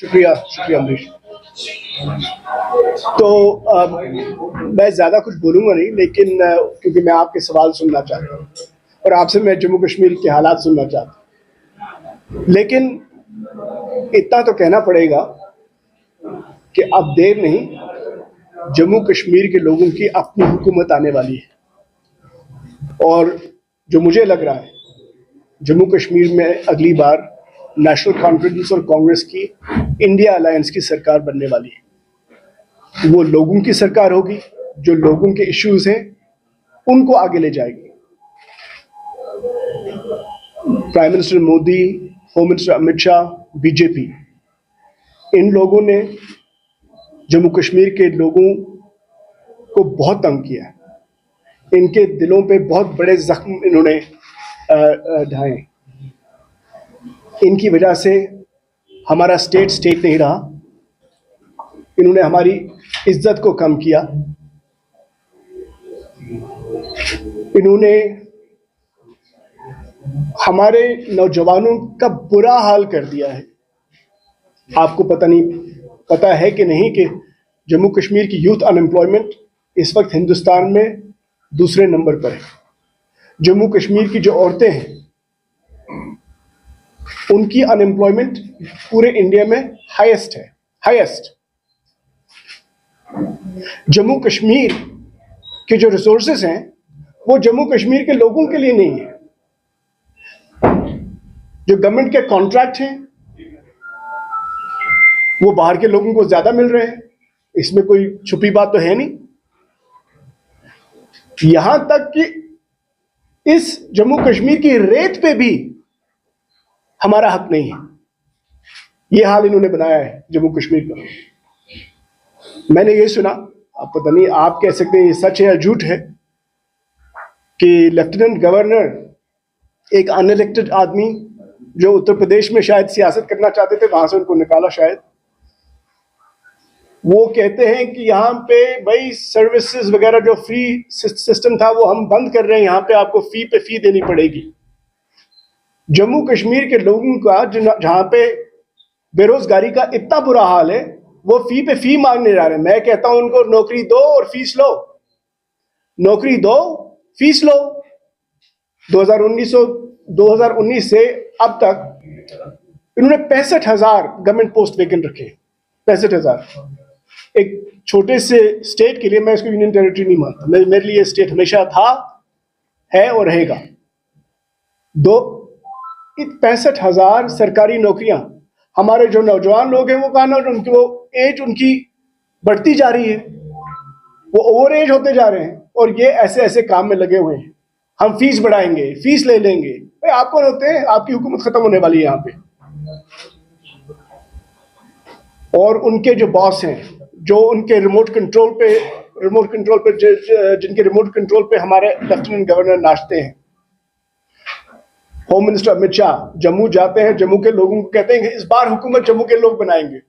शुक्रिया शुक्रिया अमरीश। तो मैं ज़्यादा कुछ बोलूँगा नहीं, लेकिन क्योंकि मैं आपके सवाल सुनना चाहता हूँ और आपसे मैं जम्मू कश्मीर के हालात सुनना चाहता हूँ। लेकिन इतना तो कहना पड़ेगा कि अब देर नहीं, जम्मू कश्मीर के लोगों की अपनी हुकूमत आने वाली है और जो मुझे लग रहा है जम्मू कश्मीर में अगली बार नेशनल कॉन्फ्रेंस और कांग्रेस की इंडिया अलायंस की सरकार बनने वाली है। वो लोगों की सरकार होगी जो लोगों के इश्यूज हैं उनको आगे ले जाएगी। Prime minister Modi, home minister Amit Shah, BJP, इन लोगों ने जम्मू कश्मीर के लोगों को बहुत तंग किया है। इनके दिलों पे बहुत बड़े जख्म इन्होंने ढाए। इनकी वजह से हमारा स्टेट नहीं रहा। इन्होंने हमारी इज्जत को कम किया। इन्होंने हमारे नौजवानों का बुरा हाल कर दिया है। आपको पता है कि नहीं कि जम्मू कश्मीर की यूथ अनएम्प्लॉयमेंट इस वक्त हिंदुस्तान में दूसरे नंबर पर है। जम्मू कश्मीर की जो औरतें हैं उनकी अनएम्प्लॉयमेंट पूरे इंडिया में हाईएस्ट है, हाईएस्ट। जम्मू कश्मीर के जो रिसोर्सेस हैं वो जम्मू कश्मीर के लोगों के लिए नहीं है। जो गवर्नमेंट के कॉन्ट्रैक्ट हैं वो बाहर के लोगों को ज्यादा मिल रहे हैं, इसमें कोई छुपी बात तो है नहीं। यहां तक कि इस जम्मू कश्मीर की रेत पे भी हमारा हक नहीं है। यह हाल इन्होंने बनाया है जम्मू कश्मीर का। मैंने ये सुना, आप पता नहीं आप कह सकते हैं ये सच है या झूठ है, कि लेफ्टिनेंट गवर्नर एक अनइलेक्टेड आदमी जो उत्तर प्रदेश में शायद सियासत करना चाहते थे, वहां से उनको निकाला शायद, वो कहते हैं कि यहाँ पे भाई सर्विसेज वगैरह जो फ्री सिस्टम था वो हम बंद कर रहे हैं, यहाँ पे आपको फी पे फी देनी पड़ेगी। जम्मू कश्मीर के लोगों का जहाँ पे बेरोजगारी का इतना बुरा हाल है वो फी पे फी मांगने जा रहे हैं। मैं कहता हूं उनको नौकरी दो और फीस लो, नौकरी दो फीस लो। 2019 से अब तक इन्होंने 65,000 गवर्नमेंट पोस्ट वेकेंट रखे। 65,000। एक छोटे से स्टेट के लिए, मैं इसको यूनियन टेरिटरी नहीं मानता, मेरे लिए स्टेट हमेशा था, है और रहेगा। 65,000 सरकारी नौकरियां। हमारे जो नौजवान लोग हैं वो कहा, वो एज उनकी बढ़ती जा रही है, वो ओवर एज होते जा रहे हैं और ये ऐसे ऐसे काम में लगे हुए हैं। हम फीस बढ़ाएंगे, फीस ले लेंगे। भाई आप कौन होते हैं? आपकी हुकूमत खत्म होने वाली है यहाँ पे। और उनके जो बॉस हैं, जो उनके रिमोट कंट्रोल पे जिनके रिमोट कंट्रोल पे हमारे लेफ्टिनेंट गवर्नर नाचते हैं, होम मिनिस्टर अमित शाह जम्मू जाते हैं, जम्मू के लोगों को कहते हैं कि इस बार हुकूमत जम्मू के लोग बनाएंगे।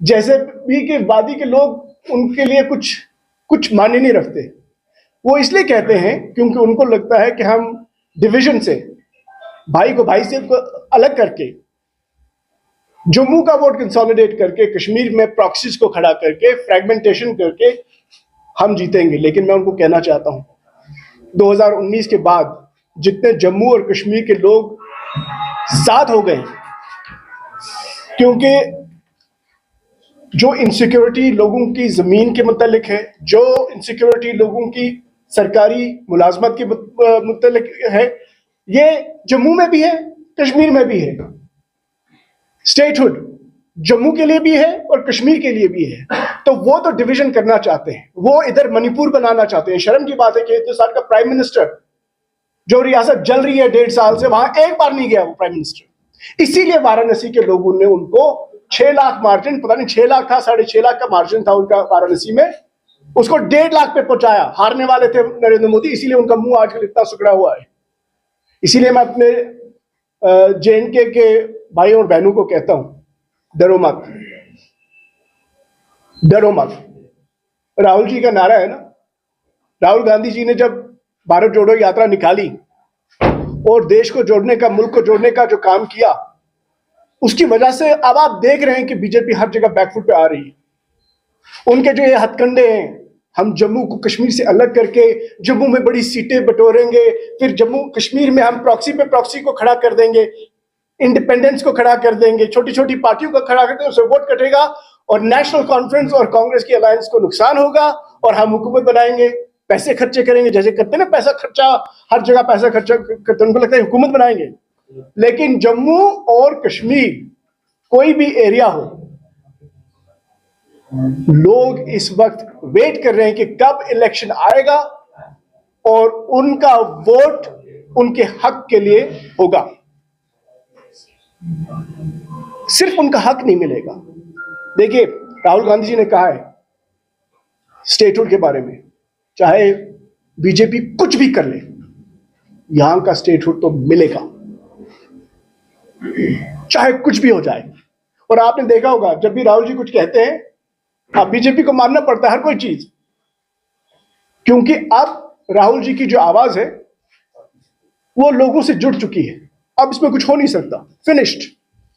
जैसे भी कि वादी के लोग उनके लिए कुछ मायने नहीं रखते। वो इसलिए कहते हैं क्योंकि उनको लगता है कि हम डिवीजन से, भाई को भाई से अलग करके, जम्मू का वोट कंसोलिडेट करके, कश्मीर में प्रॉक्सीज को खड़ा करके, फ्रैगमेंटेशन करके हम जीतेंगे। लेकिन मैं उनको कहना चाहता हूं 2019 के बाद जितने जम्मू और कश्मीर के लोग साथ हो गए, क्योंकि जो इनसिक्योरिटी लोगों की जमीन के मुतालिक है, जो इनसिक्योरिटी लोगों की सरकारी मुलाजमत के मुतालिक है, ये जम्मू में भी है, कश्मीर में भी है। स्टेटहुड जम्मू के लिए भी है और कश्मीर के लिए भी है। तो वो तो डिवीजन करना चाहते हैं, वो इधर मणिपुर बनाना चाहते हैं। शर्म की बात है कि हिंदुस्तान का प्राइम मिनिस्टर, जो रियासत जल रही है 1.5 साल से, वहां एक बार नहीं गया वो प्राइम मिनिस्टर। इसीलिए वाराणसी के लोगों ने उनको 6 लाख मार्जिन, पता नहीं 6 लाख था, 6.5 लाख का मार्जिन था उनका वाराणसी में, उसको 1.5 लाख पे पहुंचाया। हारने वाले थे नरेंद्र मोदी, इसीलिए उनका मुंह आजकल इतना सुकड़ा हुआ है। इसीलिए मैं अपने JNK के भाई और बहनों को कहता हूं, डरो मत, डरो मत। राहुल जी का नारा है ना, राहुल गांधी जी ने जब भारत जोड़ो यात्रा निकाली और देश को जोड़ने का, मुल्क को जोड़ने का जो काम किया, उसकी वजह से अब आप देख रहे हैं कि बीजेपी हर जगह बैकफुट पे आ रही है। उनके जो ये हथकंडे हैं, हम जम्मू को कश्मीर से अलग करके जम्मू में बड़ी सीटें बटोरेंगे, फिर जम्मू कश्मीर में हम प्रॉक्सी पे प्रॉक्सी को खड़ा कर देंगे, इंडिपेंडेंस को खड़ा कर देंगे, छोटी छोटी पार्टियों को खड़ा कर देंगे, उससे वोट कटेगा और नेशनल कॉन्फ्रेंस और कांग्रेस की अलायंस को नुकसान होगा और हम हुकूमत बनाएंगे, पैसे खर्चे करेंगे, जैसे करते हैं ना पैसा खर्चा, हर जगह पैसा खर्चा करते, उनको लगता है हुकूमत बनाएंगे। लेकिन जम्मू और कश्मीर कोई भी एरिया हो, लोग इस वक्त वेट कर रहे हैं कि कब इलेक्शन आएगा और उनका वोट उनके हक के लिए होगा। सिर्फ उनका हक नहीं मिलेगा। देखिए, राहुल गांधी जी ने कहा है स्टेटहुड के बारे में, चाहे बीजेपी कुछ भी कर ले, यहां का स्टेटहुड तो मिलेगा, चाहे कुछ भी हो जाए। और आपने देखा होगा जब भी राहुल जी कुछ कहते हैं, अब बीजेपी को मानना पड़ता है हर कोई चीज, क्योंकि अब राहुल जी की जो आवाज है वो लोगों से जुड़ चुकी है। अब इसमें कुछ हो नहीं सकता, फिनिश्ड,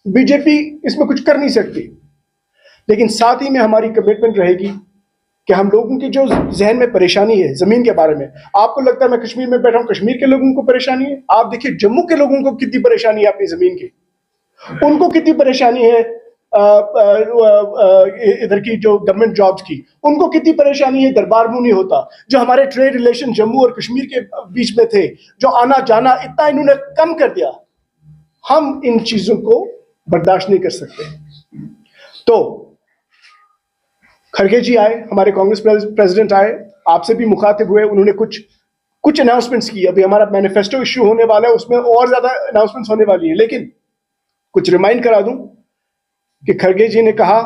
बीजेपी इसमें कुछ कर नहीं सकती। लेकिन साथ ही में हमारी कमिटमेंट रहेगी कि हम लोगों की जो जहन में परेशानी है जमीन के बारे में, आपको लगता है मैं कश्मीर में बैठा हूं, कश्मीर के लोगों को परेशानी है, आप देखिए जम्मू के लोगों को कितनी परेशानी है अपनी जमीन की, उनको कितनी परेशानी है इधर की जो गवर्नमेंट जॉब्स की, उनको कितनी परेशानी है, दरबार मुंह नहीं होता, जो हमारे ट्रेड रिलेशन जम्मू और कश्मीर के बीच में थे, जो आना जाना इतना इन्होंने कम कर दिया, हम इन चीजों को बर्दाश्त नहीं कर सकते। तो खड़गे जी आए, हमारे कांग्रेस प्रेसिडेंट आए, आपसे भी मुखातिब हुए, उन्होंने कुछ अनाउंसमेंट्स की। अभी हमारा मैनिफेस्टो इश्यू होने वाला है, उसमें और ज्यादा अनाउंसमेंट्स होने वाली है। लेकिन कुछ रिमाइंड करा दूं कि खड़गे जी ने कहा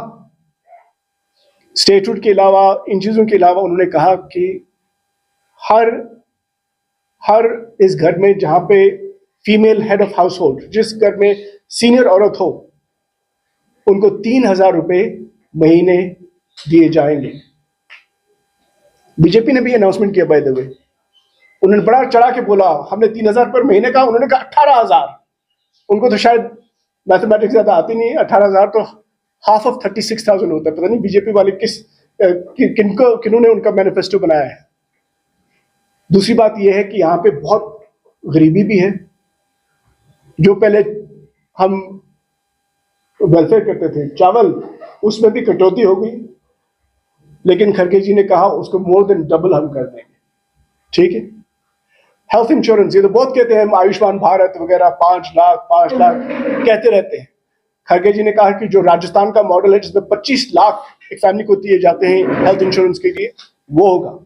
स्टेटहुड के अलावा, इन चीजों के अलावा, उन्होंने कहा कि हर इस घर में जहां पे female head of house hold, जिस घर में सीनियर औरत हो, उनको 3,000 रुपए महीने दिए जाएंगे। बीजेपी ने भी अनाउंसमेंट किया बाय द वे, उन्होंने बड़ा चढ़ा के बोला, हमने 3,000 पर महीने कहा, उन्होंने कहा 18,000। उनको तो शायद मैथमेटिक्स ज्यादा आती नहीं है, 18,000 तो हाफ ऑफ 36,000 होता है। पता नहीं बीजेपी वाले किन्होंने उनका मैनिफेस्टो बनाया है। दूसरी बात यह है कि यहाँ पे बहुत गरीबी भी है। जो पहले हम वेलफेयर करते थे, चावल, उसमें भी कटौती हो गई, लेकिन खड़गे जी ने कहा उसको मोर देन डबल हम कर देंगे। ठीक है, हेल्थ इंश्योरेंस, ये तो बहुत कहते हैं, आयुष्मान भारत वगैरह, 5 लाख कहते रहते हैं। खड़गे जी ने कहा कि जो राजस्थान का मॉडल है जिसमें 25 लाख एक फैमिली को दिए जाते हैं हेल्थ इंश्योरेंस के लिए, वो होगा।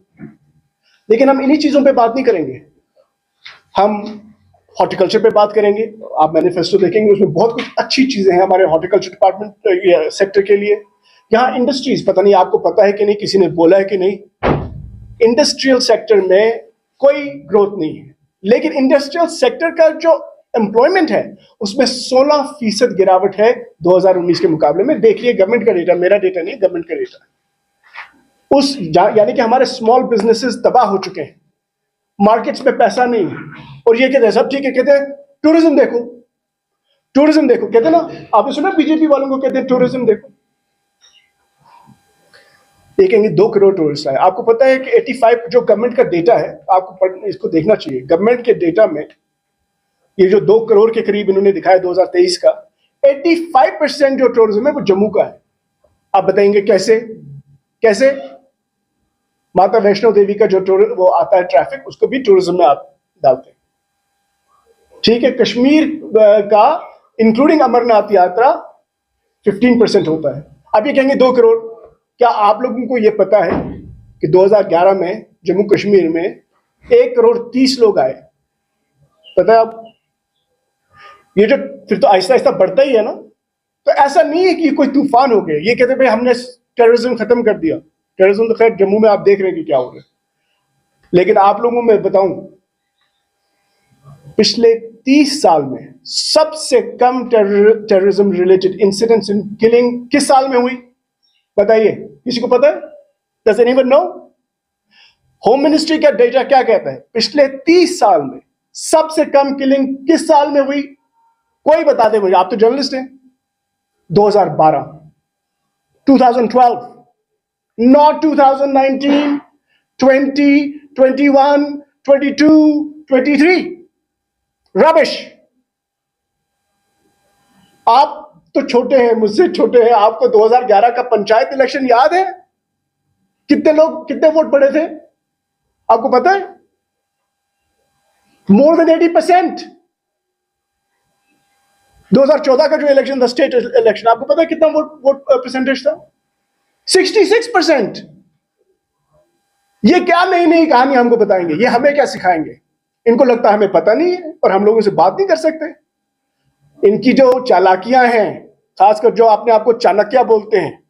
लेकिन हम इन्हीं चीजों पे बात नहीं करेंगे, हम हॉर्टिकल्चर पे बात करेंगे। आप मैनिफेस्टो देखेंगे, उसमें बहुत कुछ अच्छी चीजें हैं हमारे हॉर्टिकल्चर डिपार्टमेंट सेक्टर के लिए। यहाँ इंडस्ट्रीज, पता नहीं आपको पता है कि नहीं, किसी ने बोला है कि नहीं, इंडस्ट्रियल सेक्टर में कोई ग्रोथ नहीं है, लेकिन इंडस्ट्रियल सेक्टर का जो एम्प्लॉयमेंट है उसमें 16% गिरावट है 2019 के मुकाबले में। देखिए गवर्नमेंट का डेटा, मेरा डेटा नहीं, गवर्नमेंट का डेटा। यानी कि हमारे स्मॉल बिजनेसेस तबाह हो चुके हैं, मार्केट्स में पैसा नहीं है। और ये कहते हैं सब ठीक है, कहते हैं टूरिज्म देखो, टूरिज्म देखो, कहते हैं ना, आपने सुना बीजेपी वालों को कहते हैं टूरिज्म देखो। देखेंगे 2 करोड़ टूरिस्ट आए। आपको पता है कि 85 जो गवर्नमेंट का डेटा है, आपको इसको देखना चाहिए, गवर्नमेंट के डेटा में ये जो 2 करोड़ के करीब इन्होंने दिखाया 2023 का, 85% जो टूरिज्म है वो जम्मू का है। आप बताएंगे कैसे? कैसे? माता वैष्णो देवी का जो वो आता है ट्रैफिक, उसको भी टूरिज्म में आप डालते हैं। ठीक है, कश्मीर का इंक्लूडिंग अमरनाथ यात्रा 15% होता है। अब ये कहेंगे 2 करोड़। क्या आप लोगों को ये पता है कि 2011 में जम्मू कश्मीर में 1 करोड़ 30 लोग आए? पता है आप? ये जो फिर तो आहिस्ता आहिस्ता बढ़ता ही है ना। तो ऐसा नहीं है कि कोई तूफान हो गया। ये कहते भाई हमने टेररिज्म खत्म कर दिया। टेररिज्म तो खैर जम्मू में आप देख रहे हैं कि क्या हो रहा है। लेकिन आप लोगों में बताऊं, पिछले 30 साल में सबसे कम terrorism related incidents in killing किस साल में हुई? बताइए, किसी को पता है? Does anyone know? Home ministry का डेटा क्या कहता है? पिछले 30 साल में सबसे कम किलिंग किस साल में हुई? कोई बता दे मुझे, आप तो जर्नलिस्ट हैं। 2012, 2012, not 2019, 20, 21, 22, 23. रबिश। आप तो छोटे हैं, मुझसे छोटे हैं, आपको 2011 का पंचायत इलेक्शन याद है? कितने वोट पड़े थे आपको पता है? More than 80%। 2014 का जो इलेक्शन था, स्टेट इलेक्शन, आपको पता है कितना वोट परसेंटेज था? 66%। ये क्या नई नई कहानी हमको बताएंगे? ये हमें क्या सिखाएंगे? इनको लगता है हमें पता नहीं है और हम लोगों से बात नहीं कर सकते। इनकी जो चालाकियां हैं, खासकर जो अपने आप को चाणक्य बोलते हैं,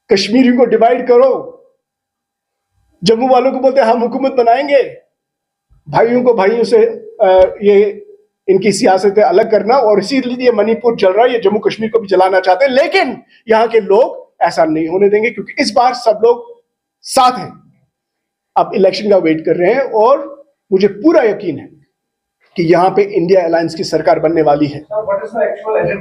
कश्मीरी को डिवाइड करो, जम्मू वालों को बोलते हैं हम हुकूमत बनाएंगे, भाइयों को भाइयों से ये इनकी सियासत अलग करना, और इसीलिए मणिपुर चल रहा है, ये जम्मू कश्मीर को भी चलाना चाहते हैं। लेकिन यहाँ के लोग ऐसा नहीं होने देंगे, क्योंकि इस बार सब लोग साथ हैं। अब इलेक्शन का वेट कर रहे हैं और मुझे पूरा यकीन है कि यहाँ पे इंडिया अलायंस की सरकार बनने वाली है।